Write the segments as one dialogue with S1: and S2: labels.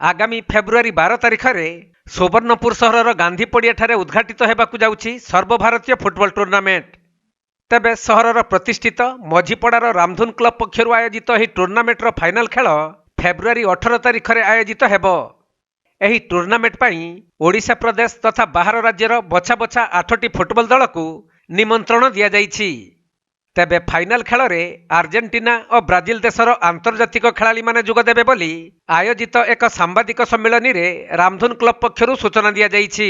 S1: आगामी फेब्रुआरी 12 तारिख में सुवर्णपुर सहर गांधी पड़िया उद्घाटित होगाकू जाउछि सर्वभारतीय फुटबॉल टूर्नामेंट। तेबे सहरर प्रतिष्ठित मझीपड़ार रामधुन क्लब पक्षर आयोजित यह टूर्नामेंटर फाइनाल खेल फेब्रुआरी 18 तारिख में आयोजित हेबो। एही टूर्नामेंट पई ओडिशा प्रदेश तथा बाहर राज्यर बछा बछा 8टी फुटबॉल दल को निमंत्रण दिया जाइछि। तेबे फाइनाल खेल में आर्जेंटीना और ब्राजिल देशर आंतर्जातिक खेलाड़ी माने जोग देबे बोली आयोजित एक सांबादिक सम्मेलन में रामधुन क्लब पक्षर सूचना दिया जाइछि।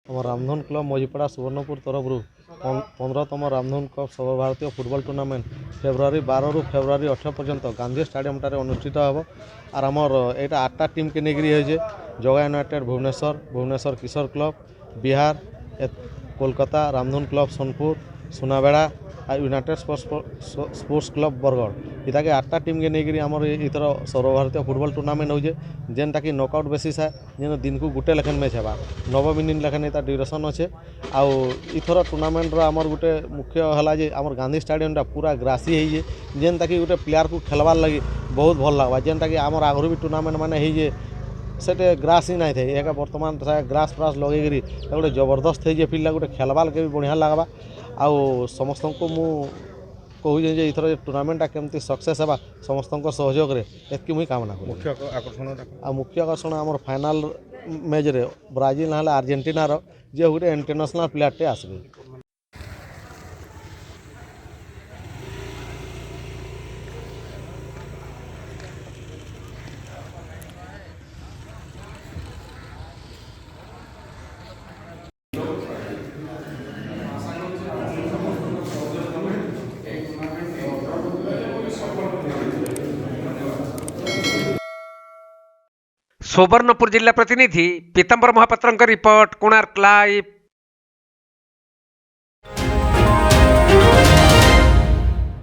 S2: रामधुन क्लब मझीपड़ा सुवर्णपुर तरफ 15तम रामधुन कप सर्वभारतीय फुटबॉल टूर्नामेंट फेब्रुआरी 12 रु फेब्रुआरी 18 पर्यंत गांधी स्टेडियम अनुष्ठित हम। और आमर यहाँ 8टा टीम के नेगिरी जगा यूनाइटेड भुवनेश्वर किशोर क्लब बिहार, कोलकाता रामधुन क्लब सोनपुर, सुनाबेड़ा और यूनाइटेड स्पोर्ट्स क्लब बरगढ़ इटा के 8टा टीम के नेगिरी आमर इथर सर्वभारतीय फुटबॉल टूर्नामेंट होजे जेनटा कि नॉकआउट बेसिस है जेन दिन को गुटे लेखन मैच है 90 मिनिट लेखन इतना ड्यूरेशन अच्छे। आउ इथर टूर्नामेंट आमर गोटे मुख्य है जे आमर गांधी स्टेडियम पूरा ग्रासी है जेनटा कि गोटे प्लेयर को खेलवार लगी बहुत भल लगवा जेनटा कि आमर आगु भी टूर्नामेंट माने है से ग्रास ही नहीं थे एक बर्तमान ग्रास फ्रास लगे गोटे जबरदस्त है फिल्ड गोटे खेलवार के भी बढ़िया लगवा। आउ समस्त को मु कहूँ जे इथर टूर्नामेंटा केमती सक्सेस है समस्त सहयोग एतकी मुझे कामना करूँ। मुख्य आकर्षण आम फाइनाल मैच रे ब्राजिल ना आर्जेंटीनार जे गोटे इंटरनेशनल प्लेयर टे आसबे।
S1: सुवर्णपुर जिला प्रतिनिधि पीतांबर महापात्र रिपोर्ट, कोणार्क लाइव।